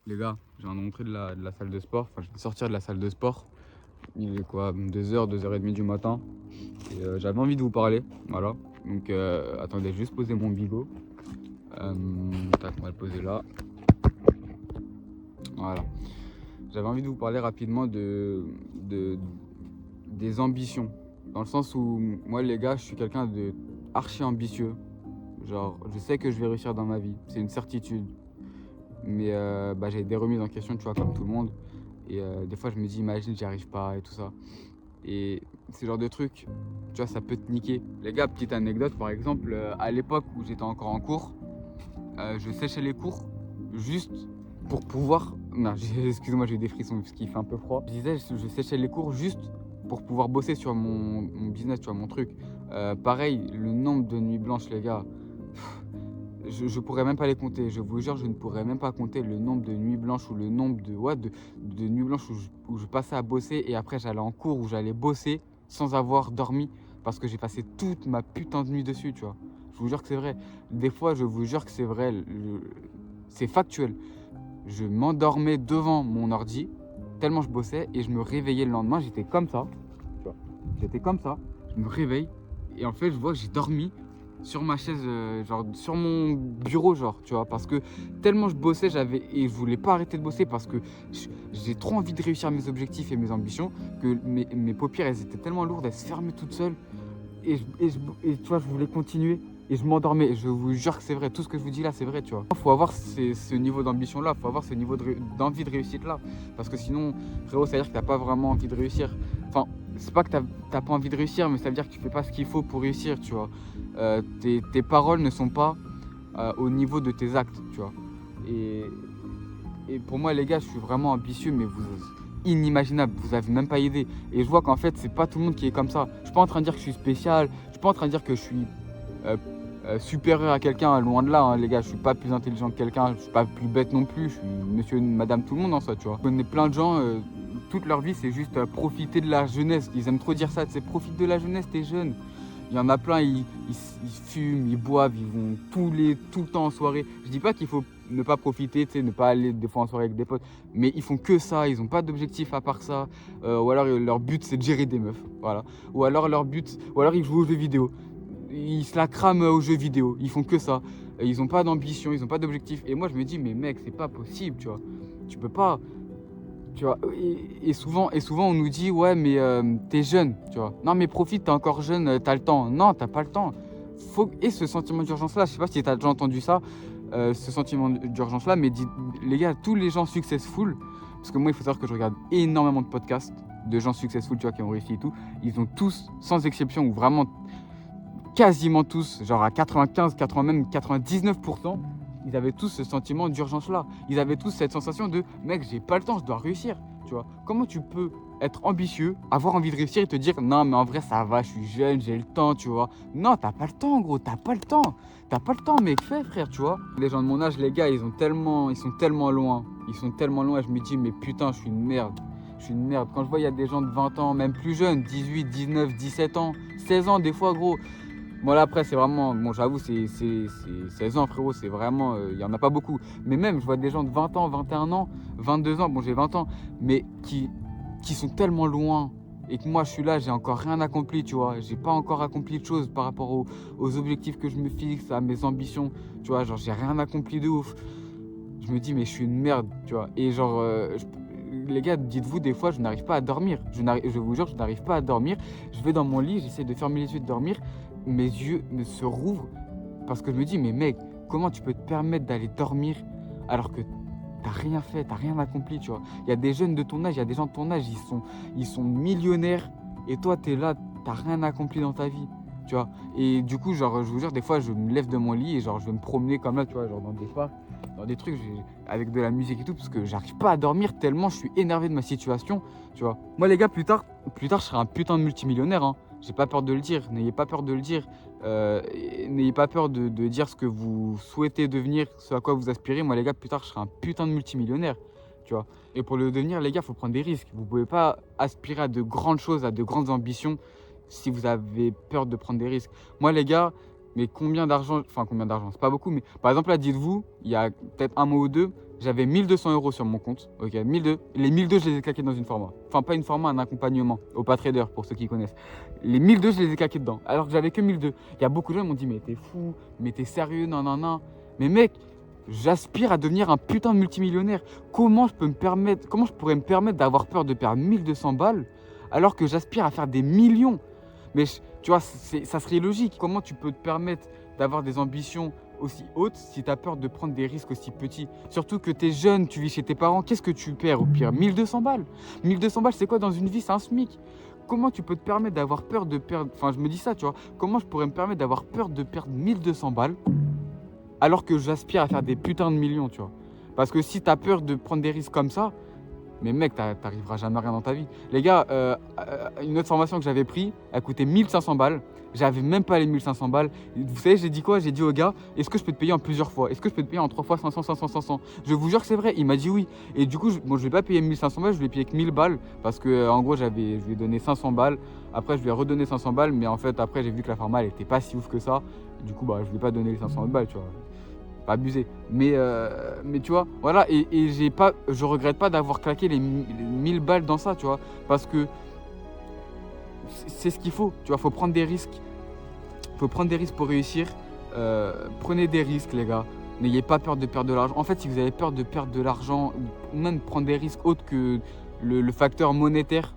Les gars, je viens de rentrer de la salle de sport. Enfin, je viens de sortir de la salle de sport. Il est quoi, 2h, 2h30 du matin. Et j'avais envie de vous parler. Voilà. Donc, attendez, je vais juste poser mon bigot. Tac, on va le poser là. Voilà. J'avais envie de vous parler rapidement des ambitions. Dans le sens où, moi, les gars, je suis quelqu'un de archi ambitieux. Genre, je sais que je vais réussir dans ma vie. C'est une certitude. Mais j'ai des remises en question, tu vois, comme tout le monde. Et des fois, je me dis, imagine, j'y arrive pas et tout ça. Et ce genre de truc, tu vois, ça peut te niquer. Les gars, petite anecdote, par exemple, à l'époque où j'étais encore en cours, je séchais les cours juste pour pouvoir... Non, excusez-moi, j'ai eu des frissons parce qu'il fait un peu froid. Je disais, je séchais les cours juste pour pouvoir bosser sur mon business, tu vois, mon truc. Pareil, le nombre de nuits blanches, les gars, je pourrais même pas les compter. Je vous jure, je ne pourrais même pas compter le nombre de nuits blanches ou le nombre de nuits blanches où je passais à bosser et après j'allais en cours où j'allais bosser sans avoir dormi parce que j'ai passé toute ma putain de nuit dessus, tu vois. Je vous jure que c'est vrai. Des fois, je vous jure que c'est vrai. C'est factuel. Je m'endormais devant mon ordi tellement je bossais et je me réveillais le lendemain. J'étais comme ça, tu vois. J'étais comme ça. Je me réveille et en fait, je vois que j'ai dormi sur ma chaise, genre sur mon bureau, genre, tu vois, parce que tellement je bossais, et je voulais pas arrêter de bosser parce que j'ai trop envie de réussir mes objectifs et mes ambitions que mes paupières, elles étaient tellement lourdes, elles se fermaient toutes seules et tu vois, je voulais continuer et je m'endormais. Et je vous jure que c'est vrai, tout ce que je vous dis là, c'est vrai, tu vois. Il faut avoir ce niveau d'ambition là, il faut avoir ce niveau d'envie de réussite là, parce que sinon, frérot, ça veut dire que t'as pas vraiment envie de réussir. Enfin, c'est pas que t'as pas envie de réussir, mais ça veut dire que tu fais pas ce qu'il faut pour réussir, tu vois. Tes paroles ne sont pas au niveau de tes actes, tu vois. Et, et pour moi, les gars, je suis vraiment ambitieux, mais inimaginable, vous avez même pas idée. Et je vois qu'en fait, c'est pas tout le monde qui est comme ça. Je suis pas en train de dire que je suis spécial, je suis pas en train de dire que je suis euh, supérieur à quelqu'un, loin de là, hein, les gars. Je suis pas plus intelligent que quelqu'un, je suis pas plus bête non plus, je suis monsieur, madame, tout le monde en ça, tu vois. Je connais plein de gens, toute leur vie, c'est juste profiter de la jeunesse. Ils aiment trop dire ça, c'est profite de la jeunesse, t'es jeune. Il y en a plein, ils fument, ils boivent, ils vont tout le temps en soirée. Je dis pas qu'il faut ne pas profiter, tu sais, ne pas aller des fois en soirée avec des potes, mais ils font que ça, ils ont pas d'objectif à part ça. Ou alors leur but c'est de gérer des meufs, voilà. Ou alors ou alors ils jouent aux jeux vidéo. Ils se la crament aux jeux vidéo, ils font que ça. Ils ont pas d'ambition, ils ont pas d'objectif. Et moi je me dis, mais mec, c'est pas possible, tu vois. Tu peux pas. Tu vois, et souvent on nous dit ouais mais t'es jeune, tu vois. Non mais profite, t'es encore jeune, t'as le temps. Non, t'as pas le temps. Et ce sentiment d'urgence là, je sais pas si t'as déjà entendu ça, ce sentiment d'urgence là, mais les gars, tous les gens successful, parce que moi il faut savoir que je regarde énormément de podcasts de gens successful, tu vois, qui ont réussi et tout, ils ont tous, sans exception, ou vraiment quasiment tous, genre à 95, 80, même 99%, ils avaient tous ce sentiment d'urgence là. Ils avaient tous cette sensation de mec, j'ai pas le temps, je dois réussir. Tu vois, comment tu peux être ambitieux, avoir envie de réussir et te dire non, mais en vrai, ça va, je suis jeune, j'ai le temps, tu vois. Non, t'as pas le temps, gros, t'as pas le temps. T'as pas le temps, mec, fais, frère, tu vois. Les gens de mon âge, les gars, ils sont tellement loin. Ils sont tellement loin, je me dis, mais putain, je suis une merde. Je suis une merde. Quand je vois, il y a des gens de 20 ans, même plus jeunes, 18, 19, 17 ans, 16 ans, des fois, gros. Bon, là, après, c'est vraiment. Bon, j'avoue, c'est 16 ans, frérot, c'est vraiment. Il n'y en a pas beaucoup. Mais même, je vois des gens de 20 ans, 21 ans, 22 ans, bon, j'ai 20 ans, mais qui sont tellement loin. Et que moi, je suis là, j'ai encore rien accompli, tu vois. J'ai pas encore accompli de choses par rapport aux objectifs que je me fixe, à mes ambitions, tu vois. Genre, j'ai rien accompli de ouf. Je me dis, mais je suis une merde, tu vois. Et genre, les gars, dites-vous, des fois, je n'arrive pas à dormir. Je vous jure, je n'arrive pas à dormir. Je vais dans mon lit, j'essaie de fermer les yeux, de dormir. Mes yeux se rouvrent parce que je me dis, mais mec, comment tu peux te permettre d'aller dormir alors que t'as rien fait, t'as rien accompli, tu vois. Il y a des jeunes de ton âge, il y a des gens de ton âge, ils sont millionnaires et toi, t'es là, t'as rien accompli dans ta vie, tu vois. Et du coup, genre, je vous jure, des fois, je me lève de mon lit et genre, je vais me promener comme là, tu vois, genre dans des parcs, dans des trucs, avec de la musique et tout, parce que j'arrive pas à dormir tellement je suis énervé de ma situation, tu vois. Moi, les gars, plus tard, je serai un putain de multimillionnaire, hein. J'ai pas peur de le dire, n'ayez pas peur de le dire. N'ayez pas peur de dire ce que vous souhaitez devenir, ce à quoi vous aspirez. Moi, les gars, plus tard, je serai un putain de multimillionnaire, tu vois. Et pour le devenir, les gars, il faut prendre des risques. Vous pouvez pas aspirer à de grandes choses, à de grandes ambitions, si vous avez peur de prendre des risques. Moi, les gars, Mais combien d'argent, enfin combien d'argent, c'est pas beaucoup, mais par exemple là, dites-vous, il y a peut-être un mois ou deux, j'avais 1 200 € sur mon compte, ok, 1002. Les 1002, je les ai claqués dans une format. Enfin, pas une format, un accompagnement au Patrader, pour ceux qui connaissent. Les 1002, je les ai claqués dedans, alors que j'avais que 1002. Il y a beaucoup de gens qui m'ont dit, mais t'es fou, mais t'es sérieux, non, non, non. Mais mec, j'aspire à devenir un putain de multimillionnaire. Comment je pourrais me permettre d'avoir peur de perdre 1200 balles alors que j'aspire à faire des millions? Mais tu vois, ça serait logique. Comment tu peux te permettre d'avoir des ambitions aussi hautes si tu as peur de prendre des risques aussi petits? Surtout que tu es jeune, tu vis chez tes parents, qu'est-ce que tu perds au pire? 1200 balles. 1200 balles, c'est quoi dans une vie? C'est un SMIC. Comment tu peux te permettre d'avoir peur de perdre... Enfin, je me dis ça, tu vois. Comment je pourrais me permettre d'avoir peur de perdre 1200 balles alors que j'aspire à faire des putains de millions, tu vois? Parce que si tu as peur de prendre des risques comme ça, mais mec, t'arriveras jamais à rien dans ta vie. Les gars, une autre formation que j'avais pris, elle coûtait 1500 balles. J'avais même pas les 1500 balles. Vous savez, j'ai dit quoi? J'ai dit au gars, est-ce que je peux te payer en plusieurs fois? Est-ce que je peux te payer en 3 fois 500, 500, 500? Je vous jure que c'est vrai. Il m'a dit oui. Et du coup, je vais pas payer 1500 balles, je vais payer que 1000 balles. Parce que, en gros, je lui ai donné 500 balles. Après, je lui ai redonné 500 balles. Mais en fait, après, j'ai vu que la format, elle était pas si ouf que ça. Du coup, bah, je lui ai pas donné les 500 balles, tu vois. Pas abusé. Mais tu vois, voilà, et je regrette pas d'avoir claqué les 1000 balles dans ça, tu vois, parce que c'est ce qu'il faut, tu vois, faut prendre des risques. Faut prendre des risques pour réussir. Prenez des risques, les gars. N'ayez pas peur de perdre de l'argent. En fait, si vous avez peur de perdre de l'argent, même prendre des risques autres que le facteur monétaire,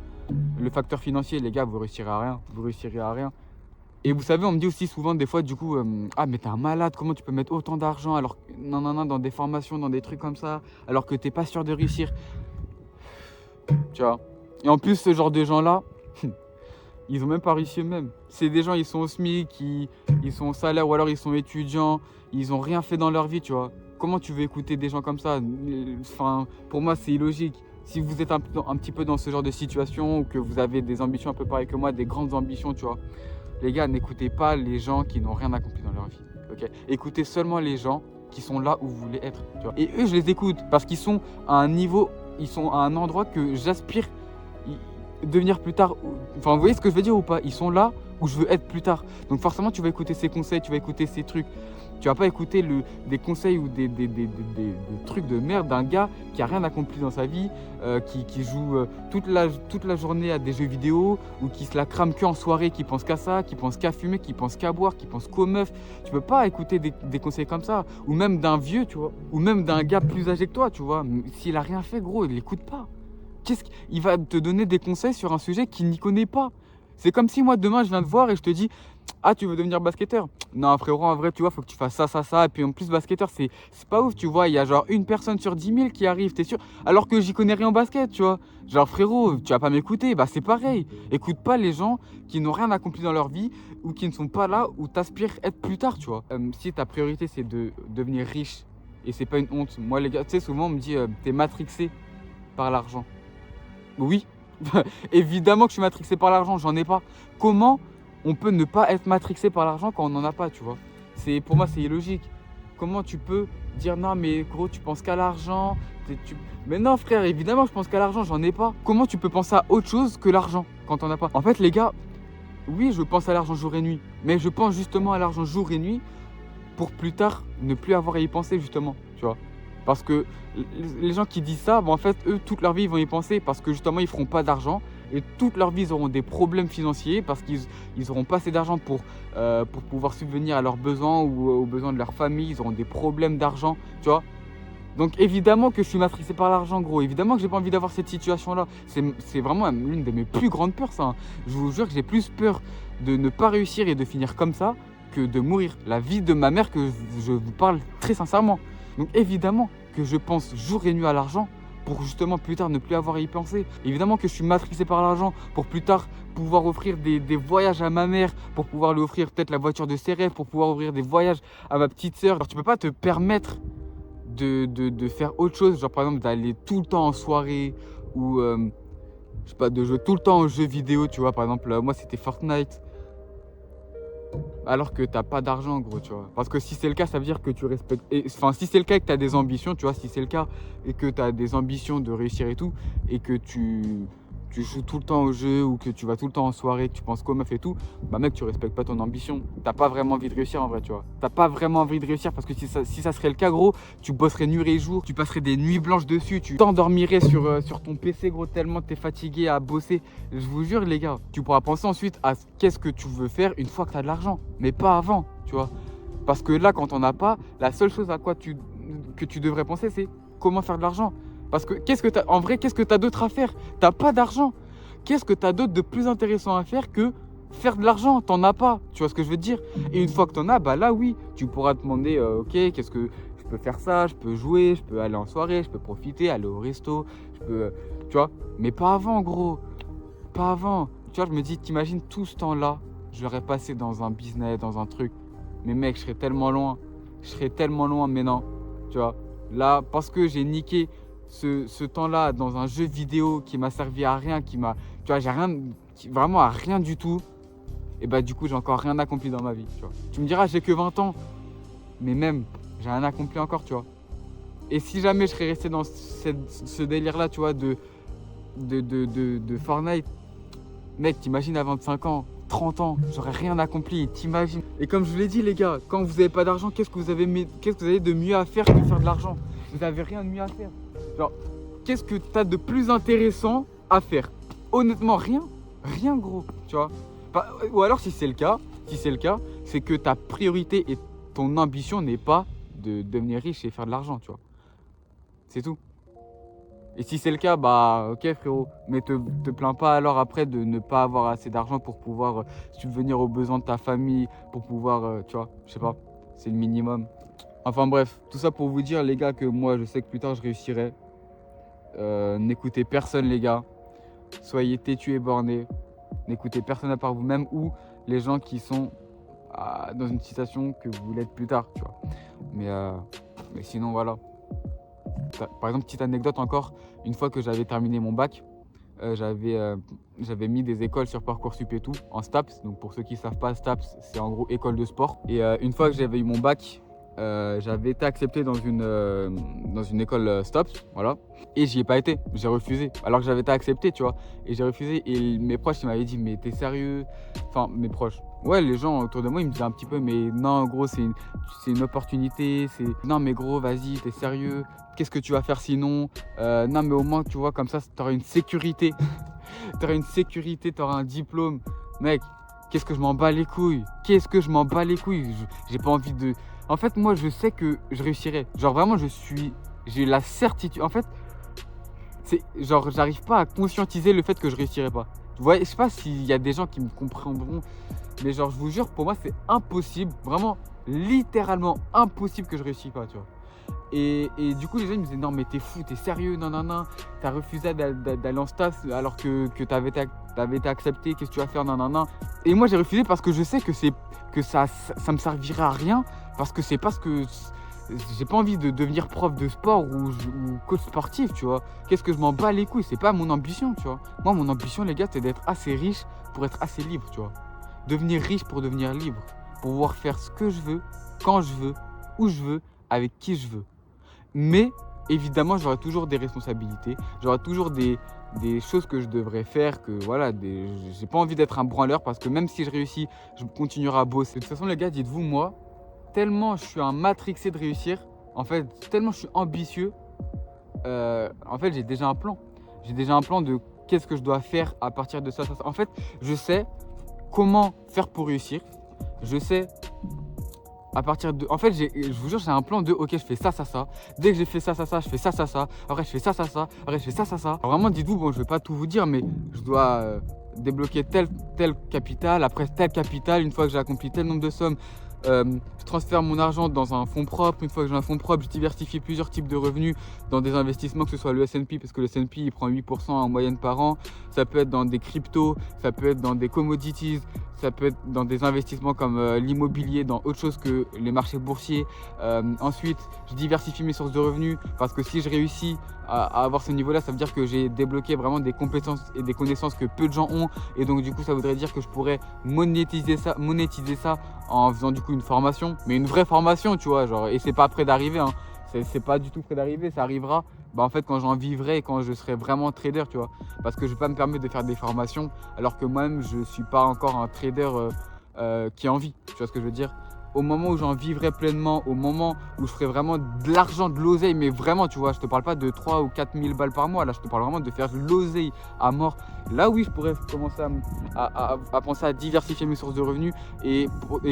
le facteur financier, les gars, vous réussirez à rien. Vous réussirez à rien. Et vous savez, on me dit aussi souvent des fois, du coup, ah mais t'es un malade, comment tu peux mettre autant d'argent alors non, non, non, dans des formations, dans des trucs comme ça, alors que t'es pas sûr de réussir. Tu vois. Et en plus, ce genre de gens-là, ils ont même pas réussi eux-mêmes. C'est des gens, ils sont au SMIC, ils sont au salaire, ou alors ils sont étudiants, ils ont rien fait dans leur vie, tu vois. Comment tu veux écouter des gens comme ça? Enfin, pour moi, c'est illogique. Si vous êtes un petit peu dans ce genre de situation, ou que vous avez des ambitions un peu pareilles que moi, des grandes ambitions, tu vois. Les gars, n'écoutez pas les gens qui n'ont rien accompli dans leur vie. Okay, écoutez seulement les gens qui sont là où vous voulez être. Tu vois. Et eux, je les écoute parce qu'ils sont à un niveau, ils sont à un endroit que j'aspire devenir plus tard. Enfin, vous voyez ce que je veux dire ou pas? Ils sont là où je veux être plus tard. Donc forcément, tu vas écouter ces conseils, tu vas écouter ces trucs. Tu vas pas écouter des conseils ou des trucs de merde d'un gars qui a rien accompli dans sa vie, qui joue toute la journée à des jeux vidéo, ou qui se la crame que en soirée, qui pense qu'à ça, qui pense qu'à fumer, qui pense qu'à boire, qui pense qu'aux meufs. Tu peux pas écouter des conseils comme ça. Ou même d'un vieux, tu vois. Ou même d'un gars plus âgé que toi, tu vois. S'il a rien fait, gros, il l'écoute pas. Il va te donner des conseils sur un sujet qu'il n'y connaît pas. C'est comme si moi demain je viens te voir et je te dis, ah, tu veux devenir basketteur? Non frérot, en vrai tu vois, faut que tu fasses ça, ça, ça. Et puis en plus basketteur c'est pas ouf, tu vois. Il y a genre une personne sur 10 000 qui arrive, t'es sûr? Alors que j'y connais rien en basket, tu vois. Genre frérot, tu vas pas m'écouter. Bah c'est pareil. Écoute pas les gens qui n'ont rien accompli dans leur vie, ou qui ne sont pas là où t'aspires être plus tard, tu vois. Si ta priorité c'est de devenir riche, et c'est pas une honte. Moi les gars, tu sais, souvent on me dit, t'es matrixé par l'argent. Oui, évidemment que je suis matrixé par l'argent, j'en ai pas. Comment on peut ne pas être matrixé par l'argent quand on n'en a pas, tu vois? Pour moi, c'est illogique. Comment tu peux dire non, mais gros, tu penses qu'à l'argent? Mais non, frère, évidemment, je pense qu'à l'argent, j'en ai pas. Comment tu peux penser à autre chose que l'argent quand t'en as pas? En fait, les gars, oui, je pense à l'argent jour et nuit, mais je pense justement à l'argent jour et nuit pour plus tard ne plus avoir à y penser, justement, tu vois? Parce que les gens qui disent ça, bah en fait, eux, toute leur vie, ils vont y penser parce que justement, ils feront pas d'argent. Et toute leur vie, ils auront des problèmes financiers parce qu'ils n'auront pas assez d'argent pour pouvoir subvenir à leurs besoins ou aux besoins de leur famille. Ils auront des problèmes d'argent, tu vois. Donc évidemment que je suis matrixé par l'argent, gros. Évidemment que j'ai pas envie d'avoir cette situation-là. C'est vraiment l'une de mes plus grandes peurs, ça. Je vous jure que j'ai plus peur de ne pas réussir et de finir comme ça que de mourir. La vie de ma mère, que je vous parle très sincèrement. Donc évidemment que je pense jour et nuit à l'argent pour justement plus tard ne plus avoir à y penser. Évidemment que je suis matrixé par l'argent pour plus tard pouvoir offrir des voyages à ma mère, pour pouvoir lui offrir peut-être la voiture de ses rêves, pour pouvoir offrir des voyages à ma petite sœur. Alors tu peux pas te permettre de faire autre chose, genre par exemple d'aller tout le temps en soirée ou je sais pas, de jouer tout le temps aux jeux vidéo, tu vois. Par exemple, moi c'était Fortnite. Alors que t'as pas d'argent, gros, tu vois. Parce que si c'est le cas, ça veut dire que tu respectes. Enfin, si c'est le cas et que t'as des ambitions, tu vois, si c'est le cas et que t'as des ambitions de réussir et tout, et que tu tu joues tout le temps au jeu ou que tu vas tout le temps en soirée, que tu penses qu'aux meufs et tout, bah mec, tu respectes pas ton ambition. T'as pas vraiment envie de réussir en vrai, tu vois. T'as pas vraiment envie de réussir parce que si ça serait le cas, gros, tu bosserais nuit et jour, tu passerais des nuits blanches dessus, tu t'endormirais sur ton PC, gros, tellement t'es fatigué à bosser. Je vous jure, les gars, tu pourras penser ensuite à qu'est-ce que tu veux faire une fois que t'as de l'argent, mais pas avant, tu vois. Parce que là, quand on n'a pas, la seule chose à quoi que tu devrais penser, c'est comment faire de l'argent. Parce que en vrai, qu'est-ce que tu as d'autre à faire? T'as pas d'argent. Qu'est-ce que tu as d'autre de plus intéressant à faire que faire de l'argent? T'en as pas. Tu vois ce que je veux te dire? Et une fois que t'en as, bah là oui, tu pourras te demander, ok, qu'est-ce que je peux faire ça, je peux jouer, je peux aller en soirée, je peux profiter, aller au resto, je peux, tu vois. Mais pas avant, gros. Pas avant. Tu vois, je me dis, t'imagines tout ce temps-là, j'aurais passé dans un business, dans un truc. Mais mec, je serais tellement loin. Je serais tellement loin, mais non. Tu vois, là, parce que j'ai niqué ce temps-là dans un jeu vidéo qui m'a servi à rien, tu vois, j'ai rien, vraiment à rien du tout. Et bah du coup, j'ai encore rien accompli dans ma vie, tu vois. Tu me diras, j'ai que 20 ans, mais même, j'ai rien accompli encore, tu vois. Et si jamais je serais resté dans ce délire-là, tu vois, de Fortnite, mec, t'imagines à 25 ans, 30 ans, j'aurais rien accompli, t'imagines. Et comme je vous l'ai dit, les gars, quand vous n'avez pas d'argent, qu'est-ce que vous avez de mieux à faire que faire de l'argent? Vous n'avez rien de mieux à faire. Genre, qu'est-ce que tu as de plus intéressant à faire? Honnêtement, rien. Rien, gros, tu vois. Ou alors, si c'est le cas, c'est que ta priorité et ton ambition n'est pas de devenir riche et faire de l'argent, tu vois. C'est tout. Et si c'est le cas, bah ok frérot, mais te plains pas alors après de ne pas avoir assez d'argent pour pouvoir subvenir aux besoins de ta famille, pour pouvoir, tu vois, je sais pas, c'est le minimum. Enfin bref, tout ça pour vous dire les gars que moi je sais que plus tard je réussirai. N'écoutez personne les gars, soyez têtus et bornés, n'écoutez personne à part vous-même ou les gens qui sont dans une situation que vous voulez être plus tard, tu vois. Mais sinon voilà. Par exemple, petite anecdote encore, une fois que j'avais terminé mon bac, j'avais mis des écoles sur Parcoursup et tout, en STAPS. Donc pour ceux qui ne savent pas, STAPS, c'est en gros école de sport. Et une fois que j'avais eu mon bac, j'avais été accepté dans une école STAPS, voilà. Et j'y ai pas été, j'ai refusé. Alors que j'avais été accepté, tu vois. Et j'ai refusé. Et mes proches, ils m'avaient dit, mais t'es sérieux? Enfin, mes proches. Ouais, les gens autour de moi, ils me disaient un petit peu, mais non, gros, c'est une opportunité. Non, mais gros, vas-y, t'es sérieux? Qu'est-ce que tu vas faire sinon? Non, mais au moins, tu vois, comme ça, t'auras une sécurité. T'auras une sécurité, t'auras un diplôme. Mec, qu'est-ce que je m'en bats les couilles? Qu'est-ce que je m'en bats les couilles? J'ai pas envie de... En fait, moi, je sais que je réussirai. Genre, vraiment, j'ai la certitude. En fait, c'est genre, j'arrive pas à conscientiser le fait que je réussirai pas. Vous voyez, je sais pas s'il y a des gens qui me comprendront, mais genre, je vous jure, pour moi, c'est impossible. Vraiment, littéralement impossible que je réussisse pas, tu vois. Et du coup, les gens ils me disaient non, mais t'es fou, t'es sérieux, non, non, non, t'as refusé d'aller en STAPS alors que t'avais été accepté, qu'est-ce que tu vas faire, non, non, non. Et moi, j'ai refusé parce que je sais que ça me servirait à rien, parce que c'est parce que j'ai pas envie de devenir prof de sport ou coach sportif, tu vois. Qu'est-ce que je m'en bats les couilles, c'est pas mon ambition, tu vois. Moi, mon ambition, les gars, c'est d'être assez riche pour être assez libre, tu vois. Devenir riche pour devenir libre, pour pouvoir faire ce que je veux, quand je veux, où je veux, avec qui je veux. Mais évidemment, j'aurai toujours des responsabilités, j'aurai toujours des choses que je devrais faire, que voilà, j'ai pas envie d'être un branleur parce que même si je réussis, je continuerai à bosser. De toute façon, les gars, dites-vous, moi, tellement je suis un matrixé de réussir, en fait, tellement je suis ambitieux, en fait, j'ai déjà un plan. J'ai déjà un plan de qu'est-ce que je dois faire à partir de ça. En fait, je sais comment faire pour réussir. Je sais à partir de... En fait, je vous jure, j'ai un plan de ok, je fais ça, ça, ça. Dès que j'ai fait ça, ça, ça, je fais ça, ça, ça. Après, je fais ça, ça, ça. Après, je fais ça, ça, ça. Alors, vraiment, dites-vous, bon, je vais pas tout vous dire, mais je dois débloquer tel capital. Après, tel capital, une fois que j'ai accompli tel nombre de sommes, je transfère mon argent dans un fonds propre. Une fois que j'ai un fonds propre, je diversifie plusieurs types de revenus dans des investissements, que ce soit le S&P, parce que le S&P il prend 8% en moyenne par an. Ça peut être dans des cryptos, ça peut être dans des commodities, ça peut être dans des investissements comme l'immobilier, dans autre chose que les marchés boursiers. Ensuite, je diversifie mes sources de revenus parce que si je réussis à avoir ce niveau-là, ça veut dire que j'ai débloqué vraiment des compétences et des connaissances que peu de gens ont. Et donc du coup, ça voudrait dire que je pourrais monétiser ça en faisant du coup une formation, mais une vraie formation, tu vois, genre, et c'est pas près d'arriver, hein. C'est pas du tout près d'arriver, ça arrivera bah, en fait quand j'en vivrai et quand je serai vraiment trader, tu vois. Parce que je vais pas me permettre de faire des formations alors que moi-même je suis pas encore un trader qui en vit, tu vois ce que je veux dire. Au moment où j'en vivrai pleinement, au moment où je ferai vraiment de l'argent, de l'oseille, mais vraiment, tu vois, je te parle pas de 3 ou 4 000 balles par mois, là, je te parle vraiment de faire de l'oseille à mort. Là, oui, je pourrais commencer à penser à diversifier mes sources de revenus et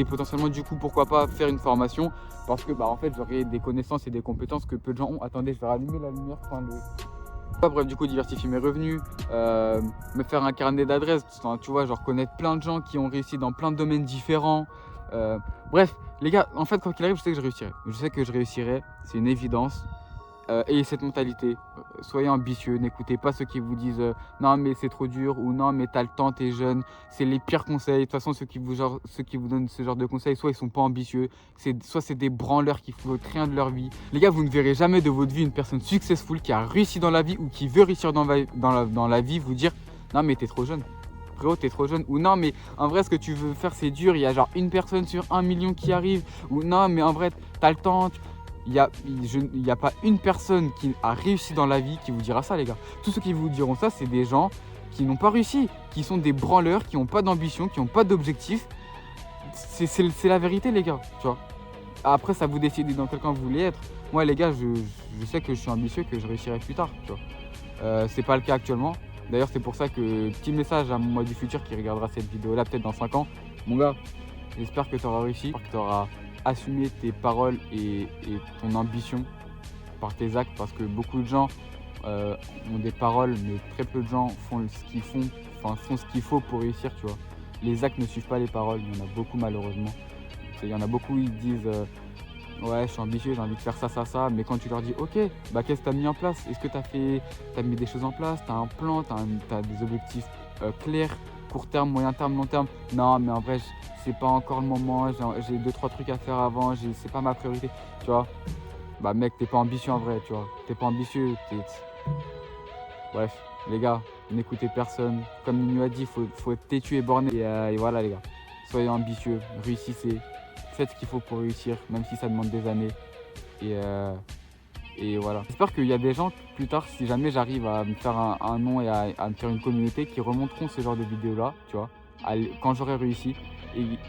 potentiellement, du coup, pourquoi pas faire une formation parce que, bah, en fait, j'aurai des connaissances et des compétences que peu de gens ont. Attendez, je vais rallumer la lumière. Enfin, bref, du coup, diversifier mes revenus, me faire un carnet d'adresses, tu vois, genre connaître plein de gens qui ont réussi dans plein de domaines différents. Bref, les gars, en fait, quoi qu'il arrive, je sais que je réussirai. Je sais que je réussirai, c'est une évidence. Ayez cette mentalité, soyez ambitieux, n'écoutez pas ceux qui vous disent non mais c'est trop dur ou non mais t'as le temps, t'es jeune, c'est les pires conseils. De toute façon ceux qui vous donnent ce genre de conseils, soit ils sont pas ambitieux, soit c'est des branleurs qui foutent rien de leur vie. Les gars, vous ne verrez jamais de votre vie une personne successful qui a réussi dans la vie ou qui veut réussir dans la vie vous dire non mais t'es trop jeune. Frérot, t'es trop jeune. Ou non, mais en vrai, ce que tu veux faire, c'est dur. Il y a genre une personne sur 1 million qui arrive. Ou non, mais en vrai, t'as le temps. Il n'y a pas une personne qui a réussi dans la vie qui vous dira ça, les gars. Tous ceux qui vous diront ça, c'est des gens qui n'ont pas réussi, qui sont des branleurs, qui n'ont pas d'ambition, qui n'ont pas d'objectif. C'est la vérité, les gars, tu vois. Après, ça vous décidez dans quel camp vous voulez être. Moi, les gars, je sais que je suis ambitieux, que je réussirai plus tard, tu vois. C'est pas le cas actuellement. D'ailleurs, c'est pour ça que, petit message à moi du futur qui regardera cette vidéo-là peut-être dans 5 ans. Mon gars, j'espère que tu auras réussi, que tu auras assumé tes paroles et ton ambition par tes actes. Parce que beaucoup de gens ont des paroles, mais très peu de gens font ce qu'il faut pour réussir, tu vois. Les actes ne suivent pas les paroles, il y en a beaucoup malheureusement. Il y en a beaucoup, ils disent ouais, je suis ambitieux, j'ai envie de faire ça, ça, ça. Mais quand tu leur dis, ok, bah qu'est-ce que tu as mis en place? Est-ce que tu as mis des choses en place? Tu as un plan, tu as des objectifs clairs, court terme, moyen terme, long terme? Non, mais en vrai, c'est pas encore le moment. J'ai 2-3 trucs à faire avant, c'est pas ma priorité. Tu vois? Bah, mec, t'es pas ambitieux en vrai, tu vois. T'es pas ambitieux. Bref, les gars, n'écoutez personne. Comme Nino a dit, faut être têtu et borné. Et voilà, les gars, soyez ambitieux, réussissez. Faites ce qu'il faut pour réussir, même si ça demande des années. Et voilà. J'espère qu'il y a des gens plus tard, si jamais j'arrive à me faire un nom et à me faire une communauté, qui remonteront ce genre de vidéos-là, tu vois, quand j'aurai réussi,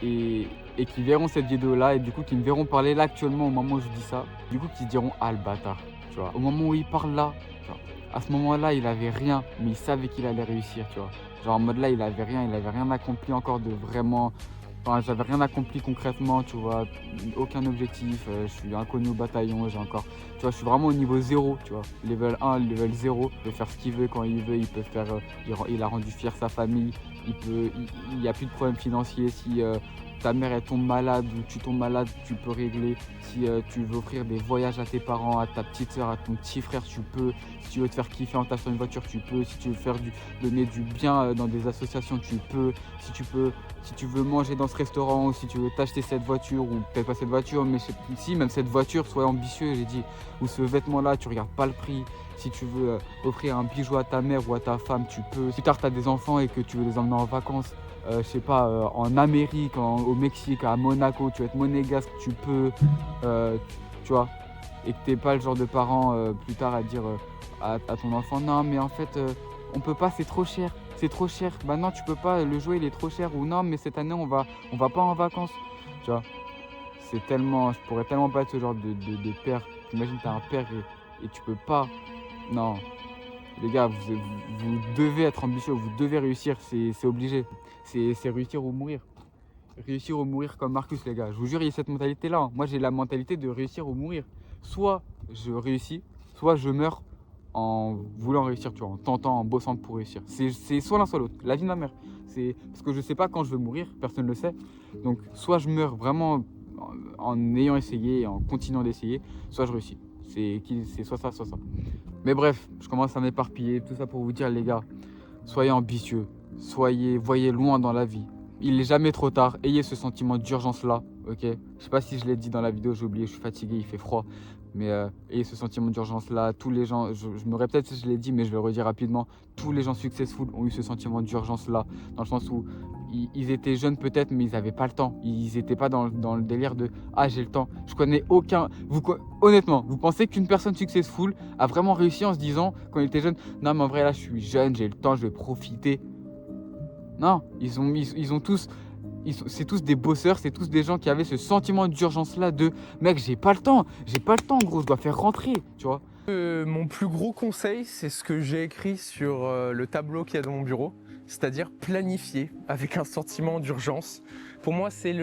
et qui verront cette vidéo-là, et du coup qui me verront parler là actuellement au moment où je dis ça, du coup qui se diront ah le bâtard, tu vois. Au moment où il parle là, tu vois, à ce moment-là il avait rien, mais il savait qu'il allait réussir, tu vois. Genre en mode là il avait rien accompli encore de vraiment. Enfin, j'avais rien accompli concrètement, tu vois, aucun objectif, je suis inconnu au bataillon, j'ai encore, tu vois, je suis vraiment au niveau 0, tu vois, level 1, level 0, il peut faire ce qu'il veut quand il veut, il peut faire, il a rendu fier sa famille, il n'y a plus de problème financier, si ta mère elle tombe malade ou tu tombes malade, tu peux régler, si tu veux offrir des voyages à tes parents, à ta petite soeur, à ton petit frère, tu peux, si tu veux te faire kiffer en t'achetant une voiture, tu peux, si tu veux donner du bien dans des associations, tu peux, si tu veux manger dans ce restaurant ou si tu veux t'acheter cette voiture ou peut-être pas cette voiture, mais si même cette voiture, sois ambitieux, j'ai dit, ou ce vêtement-là, tu regardes pas le prix. Si tu veux offrir un bijou à ta mère ou à ta femme, tu peux. Si tard tu as des enfants et que tu veux les emmener en vacances, je sais pas, en Amérique, au Mexique, à Monaco, tu veux être monégasque, tu peux, tu vois. Et que t'es pas le genre de parent plus tard à dire à ton enfant, non mais en fait, on peut pas, c'est trop cher. C'est trop cher. Bah non, tu peux pas, le jouet il est trop cher. Ou non, mais cette année on va pas en vacances. Tu vois, je pourrais tellement pas être ce genre de père. T'imagines, t'as un père et tu peux pas. Non, les gars, vous devez être ambitieux, vous devez réussir, c'est obligé. C'est réussir ou mourir. Réussir ou mourir comme Marcus, les gars. Je vous jure, il y a cette mentalité-là, hein. Moi, j'ai la mentalité de réussir ou mourir. Soit je réussis, soit je meurs en voulant réussir, tu vois, en tentant, en bossant pour réussir. C'est soit l'un, soit l'autre. La vie de ma mère. C'est parce que je sais pas quand je veux mourir, personne ne le sait. Donc, soit je meurs vraiment en ayant essayé et en continuant d'essayer, soit je réussis. C'est soit ça, soit ça. Mais bref, je commence à m'éparpiller. Tout ça pour vous dire, les gars, soyez ambitieux. Voyez loin dans la vie. Il n'est jamais trop tard. Ayez ce sentiment d'urgence là, ok? Je sais pas si je l'ai dit dans la vidéo, j'ai oublié, je suis fatigué, il fait froid. Mais et ce sentiment d'urgence-là, tous les gens, je me répète si je l'ai dit, mais je vais le redire rapidement, tous les gens successful ont eu ce sentiment d'urgence-là, dans le sens où ils étaient jeunes peut-être, mais ils n'avaient pas le temps. Ils n'étaient pas dans le délire de «Ah, j'ai le temps». Je connais aucun... Honnêtement, vous pensez qu'une personne successful a vraiment réussi en se disant, quand il était jeune, «Non, mais en vrai, là, je suis jeune, j'ai le temps, je vais profiter». Non, ils ont tous... C'est tous des bosseurs, c'est tous des gens qui avaient ce sentiment d'urgence-là de «Mec, j'ai pas le temps, gros, je dois faire rentrer», tu vois. Mon plus gros conseil, c'est ce que j'ai écrit sur le tableau qu'il y a dans mon bureau, c'est-à-dire planifier avec un sentiment d'urgence. Pour moi, c'est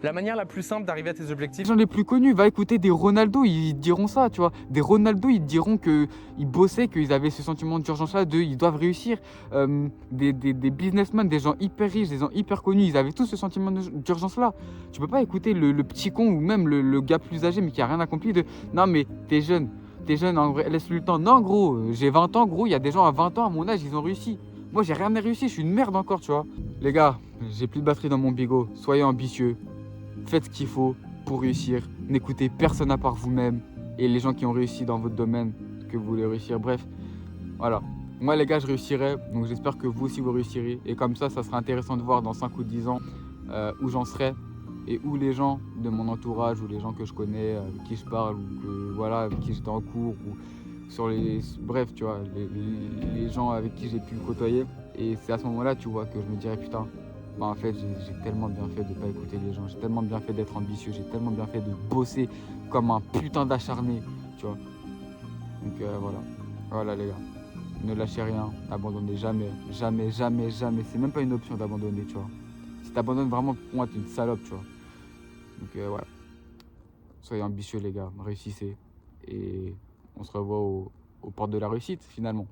la manière la plus simple d'arriver à tes Les objectifs. gens les plus connus, va écouter des Ronaldo, ils te diront ça, tu vois. Des Ronaldo, ils te diront qu'ils bossaient, qu'ils avaient ce sentiment d'urgence-là, ils doivent réussir. Des businessmen, des gens hyper riches, des gens hyper connus, ils avaient tous ce sentiment d'urgence-là. Tu peux pas écouter le petit con ou même le gars plus âgé mais qui a rien accompli de «Non mais t'es jeune, en vrai, laisse-lui le temps». Non gros, j'ai 20 ans gros, il y a des gens à 20 ans à mon âge, ils ont réussi. Moi j'ai rien réussi, je suis une merde encore, tu vois. Les gars, j'ai plus de batterie dans mon bigot, soyez ambitieux. Faites ce qu'il faut pour réussir. N'écoutez personne à part vous-même et les gens qui ont réussi dans votre domaine que vous voulez réussir. Bref, voilà. Moi, les gars, je réussirai. Donc, j'espère que vous aussi, vous réussirez. Et comme ça sera intéressant de voir dans 5 ou 10 ans où j'en serai et où les gens de mon entourage ou les gens que je connais, avec qui je parle ou que, voilà, avec qui j'étais en cours ou sur les... Bref, tu vois, les gens avec qui j'ai pu côtoyer. Et c'est à ce moment-là, tu vois, que je me dirais, putain, bah en fait, j'ai tellement bien fait de ne pas écouter les gens, j'ai tellement bien fait d'être ambitieux, j'ai tellement bien fait de bosser comme un putain d'acharné, tu vois. Donc voilà, voilà les gars, ne lâchez rien, n'abandonnez jamais, jamais, jamais, jamais. C'est même pas une option d'abandonner, tu vois. Si t'abandonnes vraiment, pour moi, t'es une salope, tu vois. Donc voilà, soyez ambitieux les gars, réussissez et on se revoit aux portes de la réussite finalement.